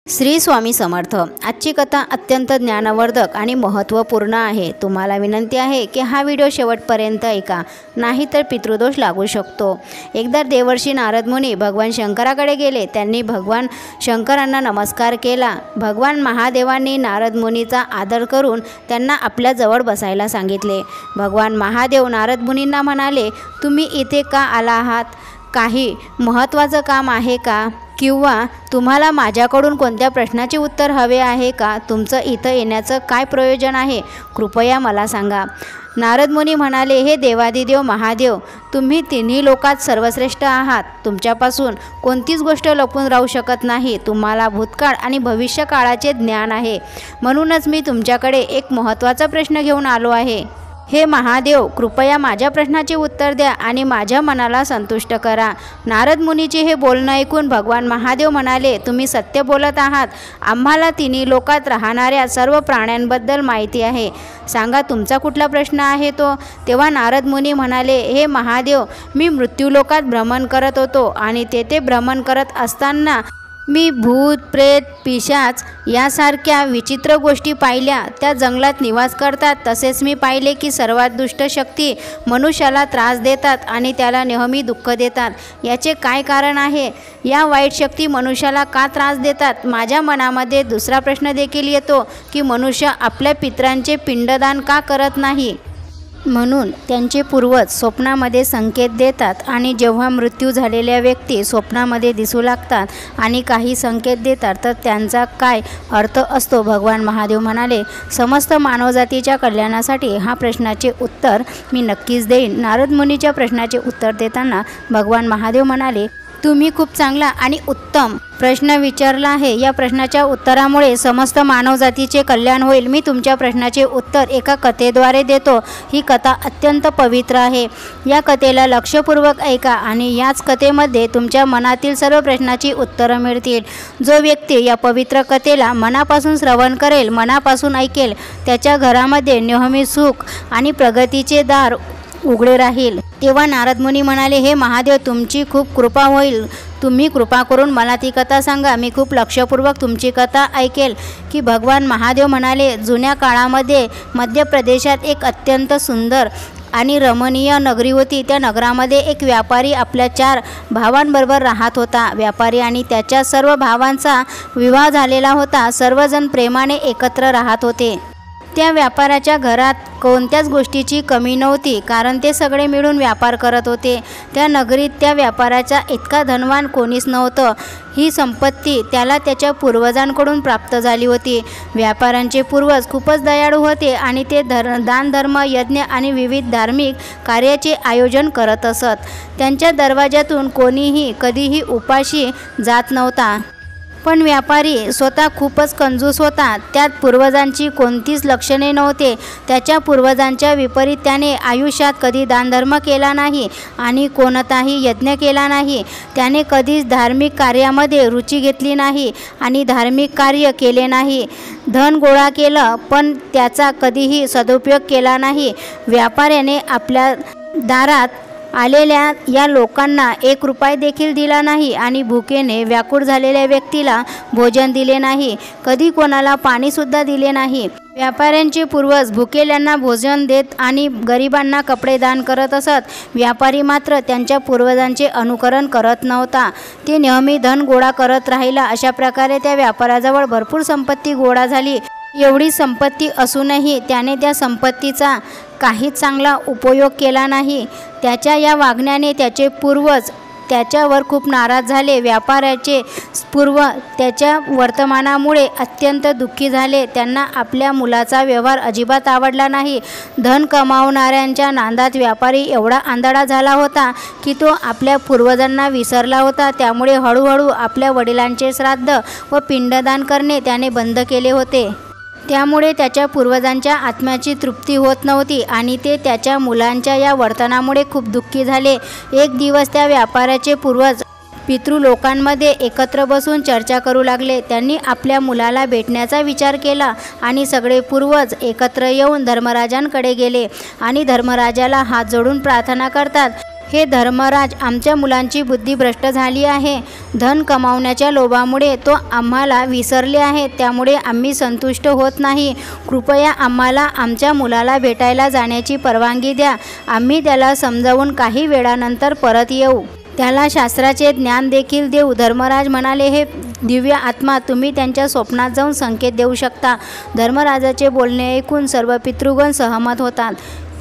श्री स्वामी समर्थ। आजची कथा अत्यंत ज्ञानवर्धक आणि महत्त्वपूर्ण आहे। तुम्हाला विनंती आहे की हा व्हिडिओ शेवटपर्यंत ऐका, नाहीतर पितृदोष लागू शकतो। एकदा देवर्षी नारद मुनी भगवान शंकराकडे गेले। त्यांनी भगवान शंकरांना नमस्कार केला। भगवान महादेवांनी नारद मुनीचा आदर करून त्यांना आपल्या जवळ बसायला सांगितले। भगवान महादेव नारद मुनींना म्हणाले, तुम्ही इथे का आला आहात? काही महत्त्वाचं काम आहे का? किंवा तुम्हाला माझ्याकडून कोणत्या प्रश्नाचे उत्तर हवे आहे का? तुमचं इथं येण्याचं काय प्रयोजन आहे? कृपया मला सांगा। नारद मुनी म्हणाले, हे देवादिदेव महादेव, तुम्ही तिन्ही लोकात सर्वश्रेष्ठ आहात। तुमच्यापासून कोणतीच गोष्ट लपून राहू शकत नाही। तुम्हाला भूतकाळ आणि भविष्यकाळाचे ज्ञान आहे। म्हणूनच मी तुमच्याकडे एक महत्त्वाचा प्रश्न घेऊन आलो आहे। हे महादेव, कृपया माझ्या प्रश्नाचे उत्तर द्या आणि माझ्या मनाला संतुष्ट करा। नारद मुनीचे हे बोलणं ऐकून भगवान महादेव म्हणाले, तुम्ही सत्य बोलत आहात। आम्हाला तिन्ही लोकात राहणाऱ्या सर्व प्राण्यांबद्दल माहिती आहे। सांगा, तुमचा कुठला प्रश्न आहे तो? तेव्हा नारद मुनी म्हणाले, हे महादेव, मी मृत्यूलोकात भ्रमण करत होतो आणि तेथे भ्रमण करत असताना मी भूत, प्रेत, पिशाच यासारख्या विचित्र गोष्टी पाहिल्या। त्या जंगलात निवास करतात। तसेच मी पाहिले की सर्वात दुष्ट शक्ती मनुष्याला त्रास देतात आणि त्याला नेहमी दुःख देतात। याचे काय कारण आहे? या वाईट शक्ती मनुष्याला का त्रास देतात? माझ्या मनामध्ये दुसरा प्रश्न देखील येतो की मनुष्य आपल्या पितरांचे पिंडदान का करत नाही? म्हणून त्यांचे पूर्वज स्वप्नामध्ये संकेत देतात आणि जेव्हा मृत्यू झालेल्या व्यक्ती स्वप्नामध्ये दिसू लागतात आणि काही संकेत देतात तर त्यांचा काय अर्थ असतो? भगवान महादेव म्हणाले, समस्त मानवजातीच्या कल्याणासाठी हा प्रश्नाचे उत्तर मी नक्कीच देईन। नारद मुनीच्या प्रश्नाचे उत्तर देताना भगवान महादेव म्हणाले, तुम्ही खूप चांगला आणि उत्तम प्रश्न विचारला आहे। या प्रश्नाच्या उत्तरामुळे समस्त मानवजातीचे कल्याण होईल। मी तुमच्या प्रश्नाचे उत्तर एका कथेद्वारे देतो। ही कथा अत्यंत पवित्र आहे। या कथेला लक्षपूर्वक ऐका आणि याच कथेमध्ये तुमच्या मनातील सर्व प्रश्नाची उत्तरं मिळतील। जो व्यक्ती या पवित्र कथेला मनापासून श्रवण करेल, मनापासून ऐकेल, त्याच्या घरामध्ये नेहमी सुख आणि प्रगतीचे दार उघडे राहील। तेव्हा नारद मुनी म्हणाले, हे महादेव, तुमची खूप कृपा होईल। तुम्ही कृपा करून मला ती कथा सांगा। मी खूप लक्षपूर्वक तुमची कथा ऐकेल। की भगवान महादेव म्हणाले, जुन्या काळामध्ये मध्य प्रदेशात एक अत्यंत सुंदर आणि रमणीय नगरी होती। त्या नगरामध्ये एक व्यापारी आपल्या 4 भावांबरोबर राहत होता। व्यापारी आणि त्याच्या सर्व भावांचा विवाह झालेला होता। सर्वजण प्रेमाने एकत्र राहत होते। त्या व्यापाराच्या घरात कोणत्याच गोष्टीची कमी नव्हती, कारण ते सगळे मिळून व्यापार करत होते। त्या नगरीत त्या व्यापाराचा इतका धनवान कोणीच नव्हतं। ही संपत्ती त्याला त्याच्या पूर्वजांकडून प्राप्त झाली होती। व्यापाऱ्यांचे पूर्वज खूपच दयाळू होते आणि ते दानधर्म, यज्ञ आणि विविध धार्मिक कार्याचे आयोजन करत असत। त्यांच्या दरवाजातून कोणीही कधीही उपाशी जात नव्हता। पण व्यापारी स्वतः खूपच कंजूस होता। त्यात पूर्वजांची कोणतीच लक्षणे नव्हते। त्याच्या पूर्वजांच्या विपरीत त्याने आयुष्यात कधी दानधर्म केला नाही आणि कोणताही यज्ञ केला नाही। त्याने कधीच धार्मिक कार्यामध्ये रुची घेतली नाही आणि धार्मिक कार्य केले नाही। धन गोळा केलं पण त्याचा कधीही सदुपयोग केला नाही। व्यापाऱ्याने आपल्या दारात आलेल्या या लोकांना 1 रुपया देखील दिला नाही आणि भुकेने व्याकुळ झालेल्या व्यक्तीला भोजन दिले नाही। कधी कोणाला पाणीसुद्धा दिले नाही। व्यापाऱ्यांचे पूर्वज भुकेल्यांना भोजन देत आणि गरिबांना कपडे दान करत असत। व्यापारी मात्र त्यांच्या पूर्वजांचे अनुकरण करत नव्हता। ते नेहमी धन गोळा करत राहिला। अशा प्रकारे त्या व्यापाराजवळ भरपूर संपत्ती गोळा झाली। एवढी संपत्ती असूनही त्याने त्या संपत्तीचा काहीच चांगला उपयोग केला नाही। त्याच्या या वागण्याने त्याचे पूर्वज त्याच्यावर खूप नाराज झाले। व्यापाऱ्याचे पूर्वज त्याच्या वर्तमानामुळे अत्यंत दुःखी झाले। त्यांना आपल्या मुलाचा व्यवहार अजिबात आवडला नाही। धन कमावणाऱ्यांच्या नादात व्यापारी एवढा आंधळा झाला होता की तो आपल्या पूर्वजांना विसरला होता। त्यामुळे हळूहळू आपल्या वडिलांचे श्राद्ध व पिंडदान करणे त्याने बंद केले होते। त्यामुळे त्याच्या पूर्वजांच्या आत्म्याची तृप्ती होत नव्हती आणि ते त्याच्या मुलांच्या या वर्तनामुळे खूप दुःखी झाले। एक दिवस त्या व्यापाऱ्याचे पूर्वज पितृलोकांमध्ये एकत्र बसून चर्चा करू लागले। त्यांनी आपल्या मुलाला भेटण्याचा विचार केला आणि सगळे पूर्वज एकत्र येऊन धर्मराजांकडे गेले आणि धर्मराजाला हात जोडून प्रार्थना करतात, हे धर्मराज, आमच्या मुलांची बुद्धी भ्रष्ट झाली आहे. धन कमावण्याच्या लोभामुळे तो आम्हाला विसरले आहे, त्यामुळे आम्ही संतुष्ट होत नाही. कृपया आम्हाला आमच्या मुलाला भेटायला जाण्याची परवानगी द्या. आम्ही त्याला समजावून काही वेळानंतर परत येऊ. त्याला शास्त्राचे ज्ञान देखील देऊ. धर्मराज म्हणाले, हे दिव्य आत्मा, तुम्ही त्यांच्या स्वप्नात जाऊन संकेत देऊ शकता. धर्मराजाचे बोलणे ऐकून सर्व पितृगण सहमत होतात.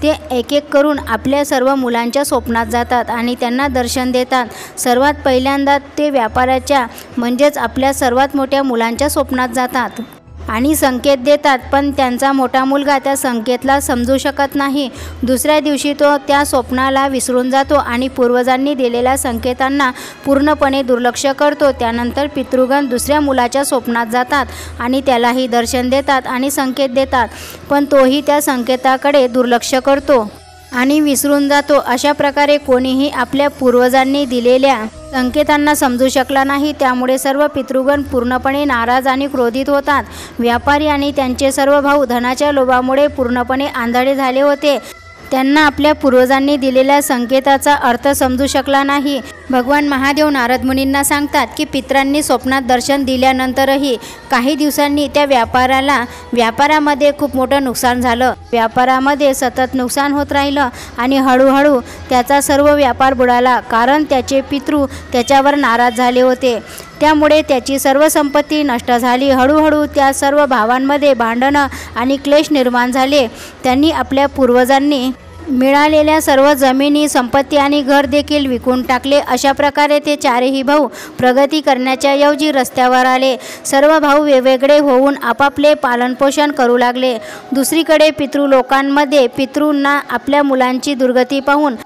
ते एक एक करून आपल्या सर्व मुलांच्या स्वप्नात जातात आणि त्यांना दर्शन देतात. सर्वात पहिल्यांदा ते व्यापाऱ्याच्या म्हणजेच आपल्या सर्वात मोठ्या मुलांच्या स्वप्नात जातात आणि संकेत देतात, पण त्यांचा मोठा मुलगा त्या संकेतला समजू शकत नाही. दुसऱ्या दिवशी तो त्या स्वप्नाला विसरून जातो आणि पूर्वजांनी दिलेल्या संकेतांना पूर्णपणे दुर्लक्ष करतो. त्यानंतर पितृगण दुसऱ्या मुलाच्या स्वप्नात जातात आणि त्यालाही दर्शन देतात आणि संकेत देतात, पण तोही त्या संकेताकडे दुर्लक्ष करतो आणि विसरून जातो. अशा प्रकारे कोणीही आपल्या पूर्वजांनी दिलेल्या संकेतांना समजू शकला नाही. त्यामुळे सर्व पितृगण पूर्णपणे नाराज आणि क्रोधित होतात. व्यापारी आणि त्यांचे सर्व भाऊ धनाच्या लोभामुळे पूर्णपणे आंधळे झाले होते. त्यांना आपल्या पूर्वजांनी दिलेल्या संकेताचा अर्थ समजू शकला नाही. भगवान महादेव नारद मुनींना सांगतात की पितरांनी स्वप्नात दर्शन दिल्यानंतरही काही दिवसांनी त्या व्यापारामध्ये खूप मोठं नुकसान झालं. व्यापारामध्ये सतत नुकसान होत राहिलं आणि हळूहळू त्याचा सर्व व्यापार बुडाला, कारण त्याचे पितृ त्याच्यावर नाराज झाले होते. त्यामुळे त्याची सर्व संपत्ती नष्ट झाली. हळूहळू त्या सर्व भावांमध्ये भांडणं आणि क्लेश निर्माण झाले. त्यांनी आपल्या पूर्वजांनी मिळालेल्या सर्व जमिनी, संपत्ती आणि घर देखील विकून टाकले. अशा प्रकारे ते चारही भाऊ प्रगती करण्याच्या ऐवजी रस्त्यावर आले. सर्व भाऊ वेगवेगळे होऊन आपापले पालनपोषण करू लागले. दुसरीकडे पितृलोकांमध्ये पितृंना आपल्या मुलांची दुर्गती पाहून,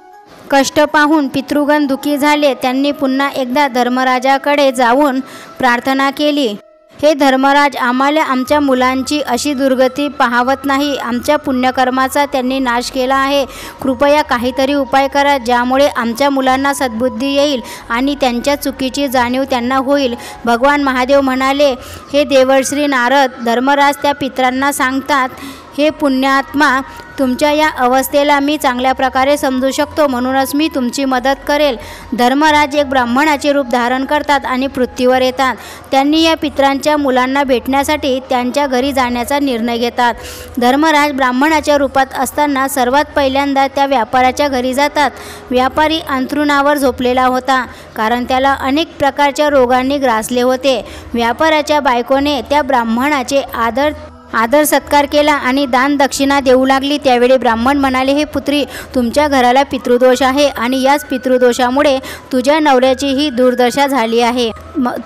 कष्ट पाहून पितृगण दुःखी झाले. त्यांनी पुन्हा एकदा धर्मराजाकडे जाऊन प्रार्थना केली, हे धर्मराज, आम्हाला आमच्या मुलांची अशी दुर्गती पाहावत नाही. आमच्या पुण्यकर्माचा त्यांनी नाश केला आहे. कृपया काहीतरी उपाय करा, ज्यामुळे आमच्या मुलांना सद्बुद्धी येईल आणि त्यांच्या चुकीची जाणीव त्यांना होईल. भगवान महादेव म्हणाले, हे देवर्षी नारद. धर्मराज त्या पितरांना सांगतात, हे पुण्यात्मा, तुमच्या या अवस्थेला मी चांगल्या प्रकारे समजू शकतो, म्हणूनच मी तुमची मदत करेल. धर्मराज एक ब्राह्मणाचे रूप धारण करतात आणि पृथ्वीवर येतात. त्यांनी या पितरांच्या मुलांना भेटण्यासाठी त्यांच्या घरी जाण्याचा निर्णय घेतात. धर्मराज ब्राह्मणाच्या रूपात असताना सर्वात पहिल्यांदा त्या व्यापाऱ्याच्या घरी जातात. व्यापारी अंथरुणावर झोपलेला होता, कारण त्याला अनेक प्रकारच्या रोगांनी ग्रासले होते. व्यापाऱ्याच्या बायकोने त्या ब्राह्मणाचे आदर सत्कार केला आणि दान दक्षिणा देऊ लागली. त्यावेळी ब्राह्मण म्हणाले, हे पुत्री, तुमच्या घराला पितृदोष आहे आणि याच पितृदोषामुळे तुझ्या नवऱ्याचीही दुर्दशा झाली आहे.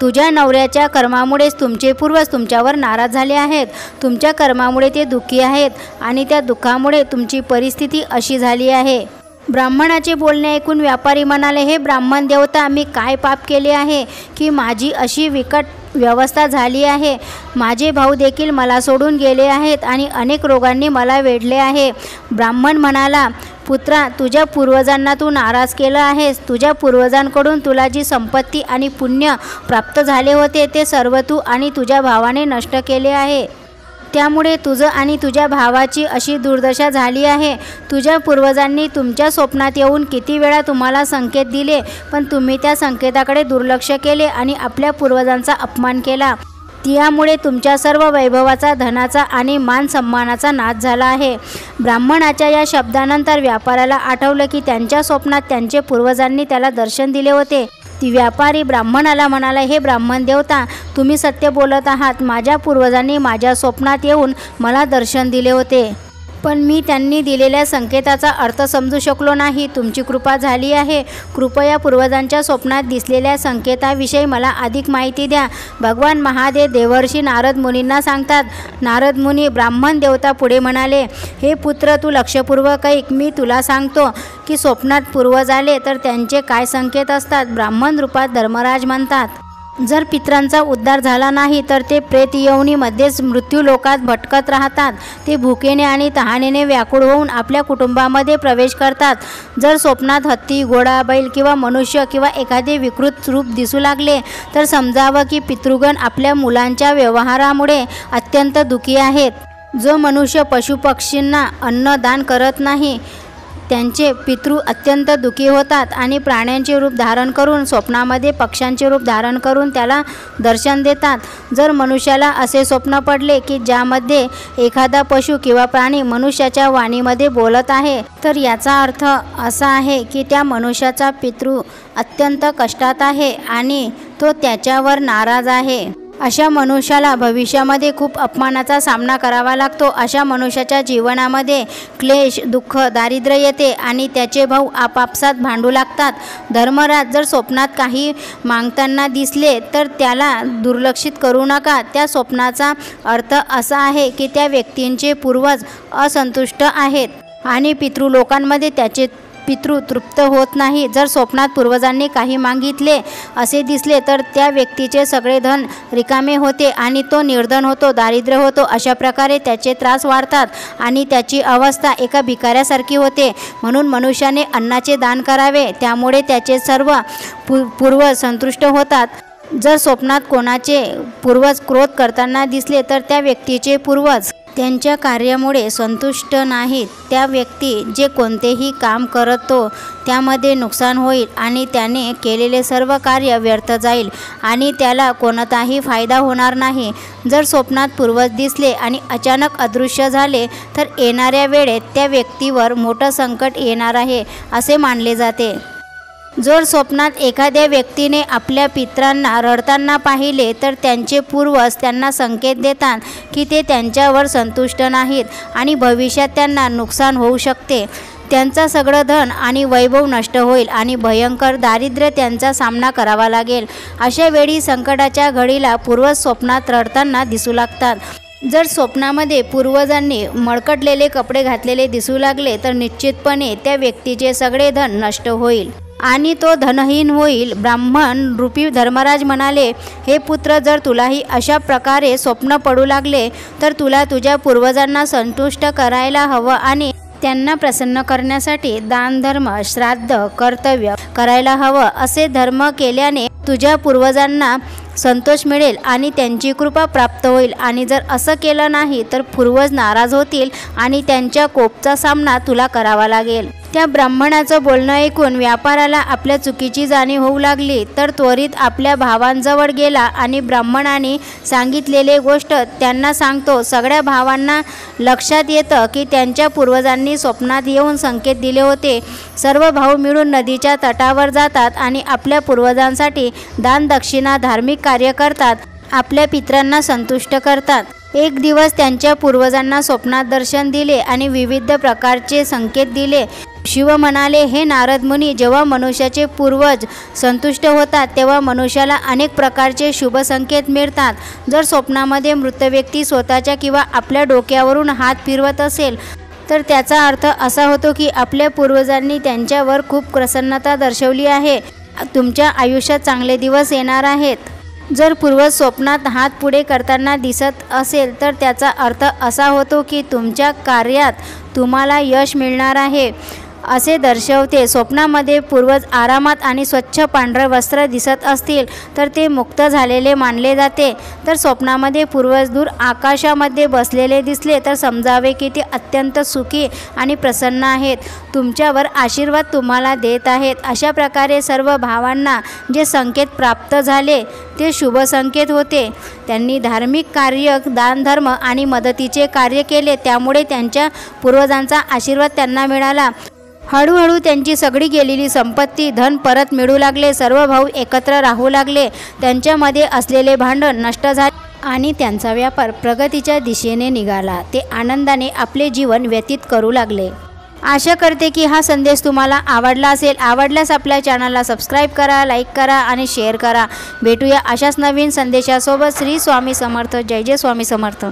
तुझ्या नवऱ्याच्या कर्मामुळेच तुमचे पूर्वज तुमच्यावर नाराज झाले आहेत. तुमच्या कर्मामुळे ते दुःखी आहेत आणि त्या दुःखामुळे तुमची परिस्थिती अशी झाली आहे. ब्राह्मणाचे बोलणे ऐकून व्यापारी म्हणाले, हे ब्राह्मण देवता, मी काय पाप केले आहे की माझी अशी विकट व्यवस्था झाली आहे. माझे भाऊ देखील मला सोडून गेले आहेत आणि अनेक रोगांनी मला वेढले आहे. ब्राह्मण म्हणाला, पुत्रा, तुझ्या पूर्वजांना तू नाराज केलं आहेस. तुझ्या पूर्वजांकडून तुला जी संपत्ती आणि पुण्य प्राप्त झाले होते ते सर्व तू आणि तुझ्या भावाने नष्ट केले आहे. त्यामुळे तुझं आणि तुझ्या भावाची अशी दुर्दशा झाली आहे. तुझ्या पूर्वजांनी तुमच्या स्वप्नात येऊन किती वेळा तुम्हाला संकेत दिले, पण तुम्ही त्या संकेताकडे दुर्लक्ष केले आणि आपल्या पूर्वजांचा अपमान केला. त्यामुळे तुमच्या सर्व वैभवाचा, धनाचा आणि मान सन्मानाचा नाश झाला आहे. ब्राह्मणाच्या या शब्दानंतर व्यापाऱ्याला आठवलं की त्यांच्या स्वप्नात त्यांचे पूर्वजांनी त्याला दर्शन दिले होते. ती व्यापारी ब्राह्मणाला म्हणाला, हे ब्राह्मण देवता, तुम्ही सत्य बोलत आहात. माझ्या पूर्वजांनी माझ्या स्वप्नात येऊन मला दर्शन दिले होते, पण मी त्यांनी दिलेल्या संकेताचा अर्थ समजू शकलो नाही. तुमची कृपा झाली आहे. कृपया पूर्वजांच्या स्वप्नात दिसलेल्या संकेताविषयी मला अधिक माहिती द्या. भगवान महादेव देवर्षी नारद मुनींना सांगतात. नारद मुनी ब्राह्मण देवता पुढे म्हणाले, हे पुत्र, तू लक्षपूर्वक ऐक. मी तुला सांगतो की स्वप्नात पूर्वज आले तर त्यांचे काय संकेत असतात. ब्राह्मण रूपात धर्मराज म्हणतात, जर पितरांचा उद्धार झाला नाही तर ते प्रेत योनीमध्येच मृत्यूलोकात भटकत राहतात. ते भुकेने आणि तहानेने व्याकुळ होऊन आपल्या कुटुंबामध्ये प्रवेश करतात. जर स्वप्नात हत्ती, घोडा, बैल किंवा मनुष्य किंवा एखादे विकृत रूप दिसू लागले तर समजावं की पितृगण आपल्या मुलांच्या व्यवहारामुळे अत्यंत दुःखी आहेत. जो मनुष्य पशुपक्षींना अन्न दान करत नाही त्यांचे पितृ अत्यंत दुःखी होतात आणि प्राण्यांचे रूप धारण करून स्वप्नामध्ये पक्ष्यांचे रूप धारण करून त्याला दर्शन देतात। जर मनुष्याला असे स्वप्न पडले की ज्यामध्ये एखादा पशु किंवा प्राणी मनुष्याच्या वाणीमध्ये बोलत आहे, तर याचा अर्थ असा आहे की त्या मनुष्याचा पितृ अत्यंत कष्टात आहे आणि तो त्याच्यावर नाराज आहे। अशा मनुष्याला भविष्यामध्ये खूप अपमानाचा सामना करावा लागतो। अशा मनुष्याच्या जीवनामध्ये क्लेश, दुःख, दारिद्र्य येते आणि त्याचे भाऊ आपापसात भांडू लागतात। धर्मराज, जर स्वप्नात काही मागताना दिसले तर त्याला दुर्लक्षित करू नका। त्या स्वप्नाचा अर्थ असा आहे की त्या व्यक्तींचे पूर्वज असंतुष्ट आहेत आणि पितृलोकांमध्ये त्याचे पितृ तृप्त होत नाही। जर स्वप्नात पूर्वजांनी काही मागितले असे दिसले तर त्या व्यक्तीचे सगळे धन रिकामे होते आणि तो निर्धन होतो, दारिद्र्य होतो। अशा प्रकारे त्याचे त्रास वाढतात आणि त्याची अवस्था एका भिकाऱ्यासारखी होते। म्हणून मनुष्याने अन्नाचे दान करावे, त्यामुळे त्याचे सर्व पूर्वज संतुष्ट होतात। जर स्वप्नात कोणाचे पूर्वज क्रोध करताना दिसले तर त्या व्यक्तीचे पूर्वज त्यांच्या कार्यामुळे संतुष्ट नाहीत। त्या व्यक्ती जे कोणतेही काम करतो त्यामध्ये नुकसान होईल आणि त्याने केलेले सर्व कार्य व्यर्थ जाईल आणि त्याला कोणताही फायदा होणार नाही। जर स्वप्नात पूर्वज दिसले आणि अचानक अदृश्य झाले तर येणाऱ्या वेळेत त्या व्यक्तीवर मोठं संकट येणार आहे असे मानले जाते। जर स्वप्नात एखाद्या व्यक्तीने आपल्या पितरांना रडताना पाहिले तर त्यांचे पूर्वज त्यांना संकेत देतात की ते त्यांच्यावर संतुष्ट नाहीत आणि भविष्यात त्यांना नुकसान होऊ शकते। त्यांचा सगळं धन आणि वैभव नष्ट होईल आणि भयंकर दारिद्र्य त्यांचा सामना करावा लागेल। अशा वेळी संकटाच्या घडीला पूर्वज स्वप्नात रडताना दिसू लागतात। जर स्वप्नामध्ये पूर्वजांनी मळकटलेले कपडे घातलेले दिसू लागले तर निश्चितपणे त्या व्यक्तीचे सगळे धन नष्ट होईल आणि तो धनहीन होईल। ब्राह्मण रूपी धर्मराज म्हणाले, हे पुत्र, जर तुलाही अशा प्रकारे स्वप्न पडू लागले तर तुला तुझ्या पूर्वजांना संतुष्ट करायला हवं आणि त्यांना प्रसन्न करण्यासाठी दान, धर्म, श्राद्ध, कर्तव्य करायला हवं। असे धर्म केल्याने तुझ्या पूर्वजांना संतोष मिळेल आणि त्यांची कृपा प्राप्त होईल आणि जर असं केलं नाही तर पूर्वज नाराज होतील आणि त्यांच्या कोपाचा सामना तुला करावा लागेल। त्या ब्राह्मणाचं बोलणं ऐकून व्यापाराला आपल्या चुकीची जाणीव होऊ लागली तर त्वरित आपल्या भावांजवळ गेला आणि ब्राह्मणाने सांगितलेली गोष्ट त्यांना सांगतो। सगळ्या भावांना लक्षात येतं की त्यांच्या पूर्वजांनी स्वप्नात येऊन संकेत दिले होते। सर्व भाऊ मिळून नदीच्या तटावर जातात आणि आपल्या पूर्वजांसाठी दान, दक्षिणा, धार्मिक कार्य करतात, आपल्या पितरांना संतुष्ट करतात। एक दिवस त्यांच्या पूर्वजांना स्वप्नात दर्शन दिले आणि विविध प्रकारचे संकेत दिले। शिव म्हणाले, हे नारद मुनी, जेव्हा मनुष्याचे पूर्वज संतुष्ट होतात तेव्हा मनुष्याला अनेक प्रकारचे शुभ संकेत मिळतात। जर स्वप्नामध्ये मृत व्यक्ती स्वतःच्या किंवा आपल्या डोक्यावरून हात फिरवत असेल तर त्याचा अर्थ असा होतो की आपल्या पूर्वजांनी त्यांच्यावर खूप प्रसन्नता दर्शवली आहे, तुमच्या आयुष्यात चांगले दिवस येणार आहेत। जर पूर्वज स्वप्नात हात पुढे करताना दिसत असेल तर त्याचा अर्थ असा होतो की तुमच्या कार्यात तुम्हाला यश मिळणार आहे असे दर्शवते। स्वप्नामध्ये पूर्वज आरामात आणि स्वच्छ पांढरं वस्त्र दिसत असतील तर ते मुक्त झालेले मानले जाते। तर स्वप्नामध्ये पूर्वज दूर आकाशामध्ये बसलेले दिसले तर समजावे की ते अत्यंत सुखी आणि प्रसन्न आहेत, तुमच्यावर आशीर्वाद तुम्हाला देत आहेत। अशा प्रकारे सर्व भावांना जे संकेत प्राप्त झाले ते शुभ संकेत होते। त्यांनी धार्मिक कार्य, दान, धर्म आणि मदतीचे कार्य केले, त्यामुळे त्यांच्या पूर्वजांचा आशीर्वाद त्यांना मिळाला। हळूहळू त्यांची सगळी गेलेली संपत्ती, धन परत मिळू लागले। सर्व भाऊ एकत्र राहू लागले, त्यांच्यामध्ये असलेले भांडण नष्ट झाले आणि त्यांचा व्यापार प्रगतीच्या दिशेने निघाला। ते आनंदाने आपले जीवन व्यतीत करू लागले। आशा करते की हा संदेश तुम्हाला आवडला असेल। आवडल्यास आपल्या चॅनलला सबस्क्राईब करा, लाईक करा आणि शेअर करा। भेटूया अशाच नवीन संदेशासोबत। श्री स्वामी समर्थ। जय जय स्वामी समर्थ।